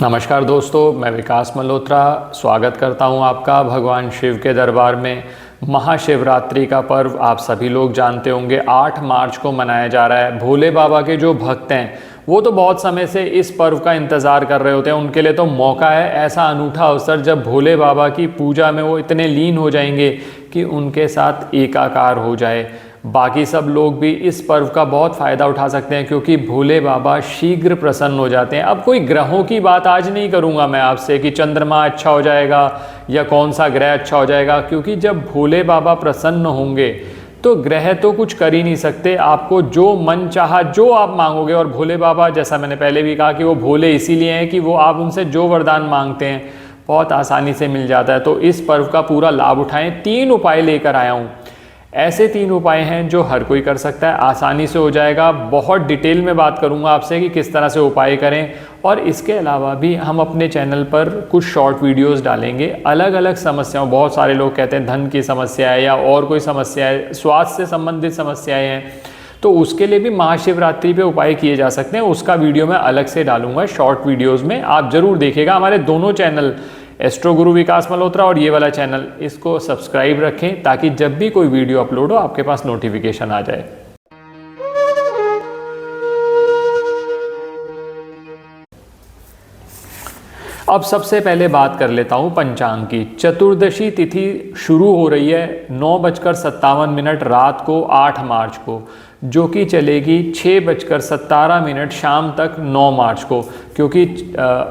नमस्कार दोस्तों, मैं विकास मल्होत्रा स्वागत करता हूं आपका भगवान शिव के दरबार में। महाशिवरात्रि का पर्व आप सभी लोग जानते होंगे 8 मार्च को मनाया जा रहा है। भोले बाबा के जो भक्त हैं वो तो बहुत समय से इस पर्व का इंतज़ार कर रहे होते हैं। उनके लिए तो मौका है, ऐसा अनूठा अवसर जब भोले बाबा की पूजा में वो इतने लीन हो जाएंगे कि उनके साथ एकाकार हो जाए। बाकी सब लोग भी इस पर्व का बहुत फ़ायदा उठा सकते हैं क्योंकि भोले बाबा शीघ्र प्रसन्न हो जाते हैं। अब कोई ग्रहों की बात आज नहीं करूंगा मैं आपसे कि चंद्रमा अच्छा हो जाएगा या कौन सा ग्रह अच्छा हो जाएगा, क्योंकि जब भोले बाबा प्रसन्न होंगे तो ग्रह तो कुछ कर ही नहीं सकते। आपको जो मन चाहा जो आप मांगोगे, और भोले बाबा जैसा मैंने पहले भी कहा कि वो भोले इसीलिए हैं कि वो आप उनसे जो वरदान मांगते हैं बहुत आसानी से मिल जाता है। तो इस पर्व का पूरा लाभ उठाएं। 3 उपाय लेकर आया हूँ। ऐसे 3 उपाय हैं जो हर कोई कर सकता है, आसानी से हो जाएगा। बहुत डिटेल में बात करूंगा आपसे कि किस तरह से उपाय करें। और इसके अलावा भी हम अपने चैनल पर कुछ शॉर्ट वीडियोस डालेंगे अलग अलग समस्याओं। बहुत सारे लोग कहते हैं धन की समस्या है या और कोई समस्या है, स्वास्थ्य से संबंधित समस्याएं हैं, तो उसके लिए भी महाशिवरात्रि पे उपाय किए जा सकते हैं। उसका वीडियो मैं अलग से डालूंगा शॉर्ट वीडियोज़ में, आप ज़रूर देखिएगा। हमारे दोनों चैनल एस्ट्रो गुरु विकास मल्होत्रा और ये वाला चैनल, इसको सब्सक्राइब रखें ताकि जब भी कोई वीडियो अपलोड हो आपके पास नोटिफिकेशन आ जाए। अब सबसे पहले बात कर लेता हूं पंचांग की। चतुर्दशी तिथि शुरू हो रही है 9:57 रात को 8 मार्च को, जो कि चलेगी 6:17 शाम तक 9 मार्च को, क्योंकि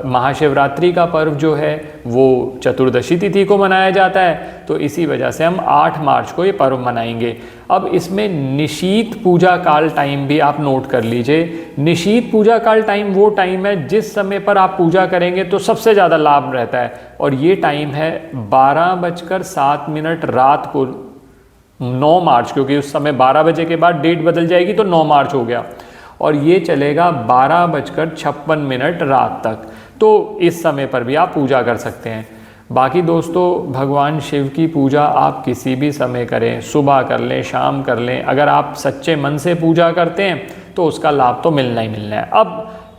महाशिवरात्रि का पर्व जो है वो चतुर्दशी तिथि को मनाया जाता है। तो इसी वजह से हम 8 मार्च को ये पर्व मनाएंगे। अब इसमें निशीत पूजा काल टाइम भी आप नोट कर लीजिए। निशीत पूजा काल टाइम वो टाइम है जिस समय पर आप पूजा करेंगे तो सबसे ज़्यादा लाभ रहता है, और ये टाइम है 12:07 रात को 9 मार्च, क्योंकि उस समय 12 बजे के बाद डेट बदल जाएगी तो 9 मार्च हो गया, और ये चलेगा 12:56 रात तक। तो इस समय पर भी आप पूजा कर सकते हैं। बाकी दोस्तों, भगवान शिव की पूजा आप किसी भी समय करें, सुबह कर लें, शाम कर लें। अगर आप सच्चे मन से पूजा करते हैं तो उसका लाभ तो मिलना ही मिलना है। अब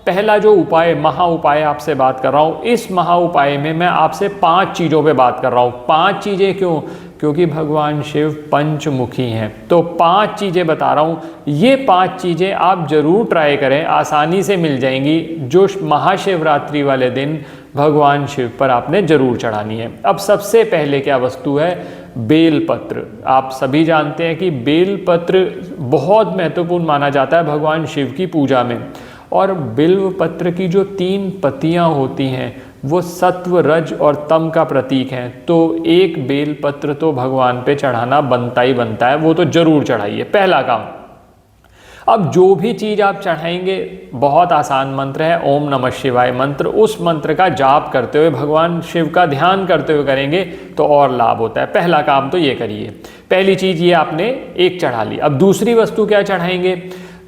पहला जो उपाय, महा उपाय आपसे बात कर रहा हूँ, इस महा उपाय में मैं आपसे 5 चीज़ों पे बात कर रहा हूँ। 5 चीज़ें क्यों? क्योंकि भगवान शिव पंचमुखी हैं, तो 5 चीज़ें बता रहा हूँ। ये 5 चीज़ें आप ज़रूर ट्राई करें, आसानी से मिल जाएंगी, जो महाशिवरात्रि वाले दिन भगवान शिव पर आपने ज़रूर चढ़ानी है। अब सबसे पहले क्या वस्तु है? बेलपत्र। आप सभी जानते हैं कि बेलपत्र बहुत महत्वपूर्ण माना जाता है भगवान शिव की पूजा में। और बिल्व पत्र की जो 3 पत्तियां होती हैं वो सत्व, रज और तम का प्रतीक हैं। तो एक बेलपत्र तो भगवान पे चढ़ाना बनता ही बनता है, वो तो जरूर चढ़ाइए, पहला काम। अब जो भी चीज़ आप चढ़ाएंगे, बहुत आसान मंत्र है, ओम नमः शिवाय मंत्र। उस मंत्र का जाप करते हुए, भगवान शिव का ध्यान करते हुए करेंगे तो और लाभ होता है। पहला काम तो ये करिए। पहली चीज़ ये आपने एक चढ़ा ली। अब दूसरी वस्तु क्या चढ़ाएंगे?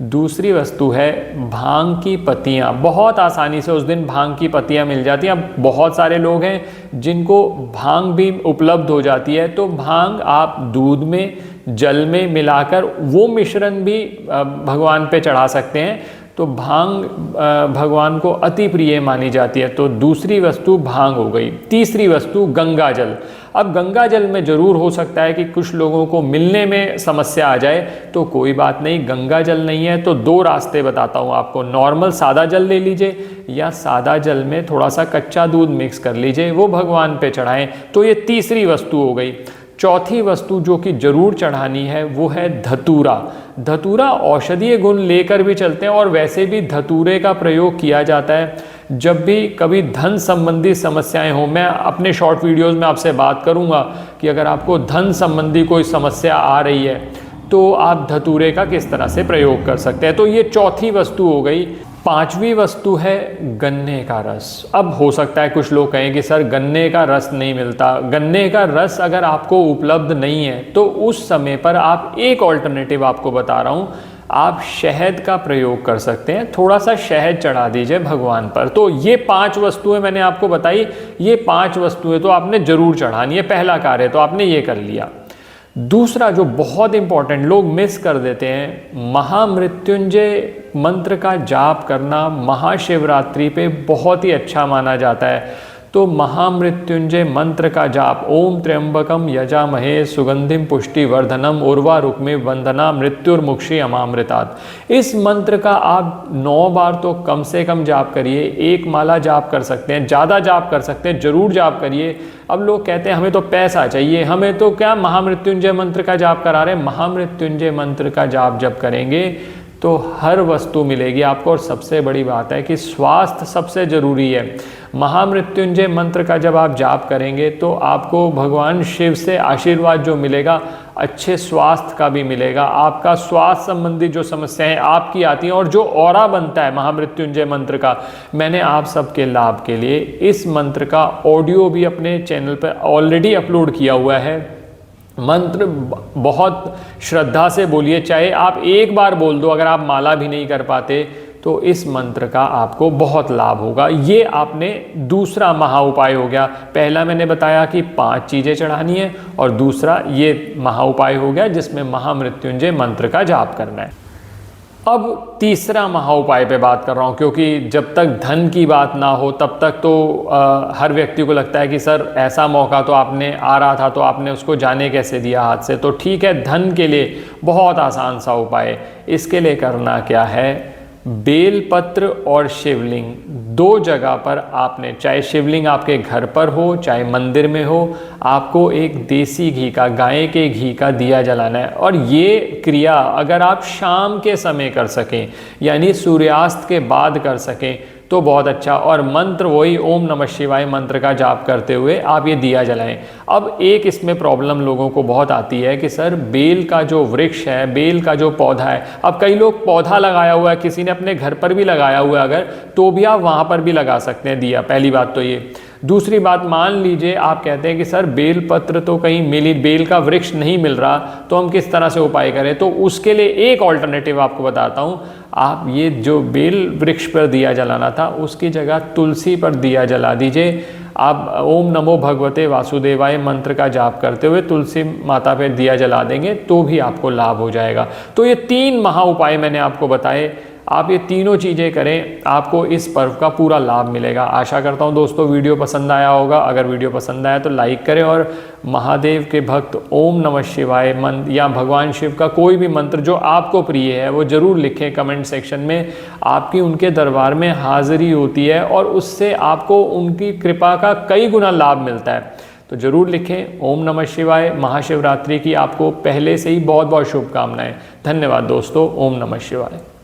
दूसरी वस्तु है भांग की पत्तियाँ। बहुत आसानी से उस दिन भांग की पत्तियाँ मिल जाती हैं। अब बहुत सारे लोग हैं जिनको भांग भी उपलब्ध हो जाती है, तो भांग आप दूध में, जल में मिलाकर वो मिश्रण भी भगवान पे चढ़ा सकते हैं। तो भांग भगवान को अति प्रिय मानी जाती है। तो दूसरी वस्तु भांग हो गई। तीसरी वस्तु गंगा जल। अब गंगा जल में ज़रूर हो सकता है कि कुछ लोगों को मिलने में समस्या आ जाए, तो कोई बात नहीं, गंगा जल नहीं है तो 2 रास्ते बताता हूँ आपको। नॉर्मल सादा जल ले लीजिए, या सादा जल में थोड़ा सा कच्चा दूध मिक्स कर लीजिए, वो भगवान पे चढ़ाएं। तो ये तीसरी वस्तु हो गई। चौथी वस्तु जो कि जरूर चढ़ानी है वो है धतूरा। धतूरा औषधीय गुण लेकर भी चलते हैं, और वैसे भी धतूरे का प्रयोग किया जाता है जब भी कभी धन संबंधी समस्याएं हो। मैं अपने शॉर्ट वीडियोस में आपसे बात करूंगा कि अगर आपको धन संबंधी कोई समस्या आ रही है तो आप धतूरे का किस तरह से प्रयोग कर सकते हैं। तो ये चौथी वस्तु हो गई। 5वीं वस्तु है गन्ने का रस। अब हो सकता है कुछ लोग कहें कि सर गन्ने का रस नहीं मिलता। गन्ने का रस अगर आपको उपलब्ध नहीं है तो उस समय पर आप एक ऑल्टरनेटिव आपको बता रहा हूँ, आप शहद का प्रयोग कर सकते हैं। थोड़ा सा शहद चढ़ा दीजिए भगवान पर। तो ये 5 वस्तुएं मैंने आपको बताई। ये 5 वस्तुएं तो आपने जरूर चढ़ानी है। पहला कार्य तो आपने ये कर लिया। दूसरा जो बहुत इंपॉर्टेंट लोग मिस कर देते हैं, महामृत्युंजय मंत्र का जाप करना महाशिवरात्रि पे बहुत ही अच्छा माना जाता है। तो महामृत्युंजय मंत्र का जाप, ओम त्र्यंबकम यजामहे सुगंधिम पुष्टिवर्धनम उर्वारुक्मिव वंदना मृत्युर्मुक्षी अमामृतात्, इस मंत्र का आप 9 बार तो कम से कम जाप करिए। एक माला जाप कर सकते हैं, ज़्यादा जाप कर सकते हैं, जरूर जाप करिए। अब लोग कहते हैं हमें तो पैसा चाहिए, हमें तो क्या महामृत्युंजय मंत्र का जाप करा रहे हैं। महामृत्युंजय मंत्र का जाप जब करेंगे तो हर वस्तु मिलेगी आपको, और सबसे बड़ी बात है कि स्वास्थ्य सबसे ज़रूरी है। महामृत्युंजय मंत्र का जब आप जाप करेंगे तो आपको भगवान शिव से आशीर्वाद जो मिलेगा, अच्छे स्वास्थ्य का भी मिलेगा। आपका स्वास्थ्य संबंधी जो समस्याएं आपकी आती हैं और जो ऑरा बनता है महामृत्युंजय मंत्र का, मैंने आप सबके लाभ के लिए इस मंत्र का ऑडियो भी अपने चैनल पर ऑलरेडी अपलोड किया हुआ है। मंत्र बहुत श्रद्धा से बोलिए, चाहे आप एक बार बोल दो, अगर आप माला भी नहीं कर पाते तो इस मंत्र का आपको बहुत लाभ होगा। ये आपने दूसरा महा उपाय हो गया। पहला मैंने बताया कि 5 चीज़ें चढ़ानी है, और दूसरा ये महा उपाय हो गया जिसमें महामृत्युंजय मंत्र का जाप करना है। अब तीसरा महा उपाय पे बात कर रहा हूँ, क्योंकि जब तक धन की बात ना हो तब तक तो हर व्यक्ति को लगता है कि सर ऐसा मौका तो आपने आ रहा था तो आपने उसको जाने कैसे दिया हाथ से। तो ठीक है, धन के लिए बहुत आसान सा उपाय है। इसके लिए करना क्या है, बेलपत्र और शिवलिंग 2 जगह पर आपने, चाहे शिवलिंग आपके घर पर हो चाहे मंदिर में हो, आपको एक देसी घी का, गाय के घी का दिया जलाना है। और ये क्रिया अगर आप शाम के समय कर सकें, यानी सूर्यास्त के बाद कर सकें तो बहुत अच्छा। और मंत्र वही ओम नमः शिवाय मंत्र का जाप करते हुए आप ये दिया जलाएं। अब एक इसमें प्रॉब्लम लोगों को बहुत आती है कि सर बेल का जो वृक्ष है, बेल का जो पौधा है, अब कई लोग पौधा लगाया हुआ है, किसी ने अपने घर पर भी लगाया हुआ है, अगर तो भी आप वहाँ पर भी लगा सकते हैं दिया। पहली बात तो ये। दूसरी बात, मान लीजिए आप कहते हैं कि सर बेल पत्र तो कहीं मिली, बेल का वृक्ष नहीं मिल रहा, तो हम किस तरह से उपाय करें। तो उसके लिए एक ऑल्टरनेटिव आपको बताता हूँ। आप ये जो बेल वृक्ष पर दिया जलाना था उसकी जगह तुलसी पर दिया जला दीजिए। आप ओम नमो भगवते वासुदेवाय मंत्र का जाप करते हुए तुलसी माता पे दिया जला देंगे तो भी आपको लाभ हो जाएगा। तो ये 3 महा उपाय मैंने आपको बताए, आप ये तीनों चीज़ें करें, आपको इस पर्व का पूरा लाभ मिलेगा। आशा करता हूँ दोस्तों वीडियो पसंद आया होगा। अगर वीडियो पसंद आया तो लाइक करें, और महादेव के भक्त ओम नमः शिवाय मंत्र या भगवान शिव का कोई भी मंत्र जो आपको प्रिय है वो ज़रूर लिखें कमेंट सेक्शन में। आपकी उनके दरबार में हाजिरी होती है और उससे आपको उनकी कृपा का कई गुना लाभ मिलता है। तो ज़रूर लिखें। ओम नमः शिवाय। महाशिवरात्रि की आपको पहले से ही बहुत बहुत शुभकामनाएं। धन्यवाद दोस्तों। ओम नमः शिवाय।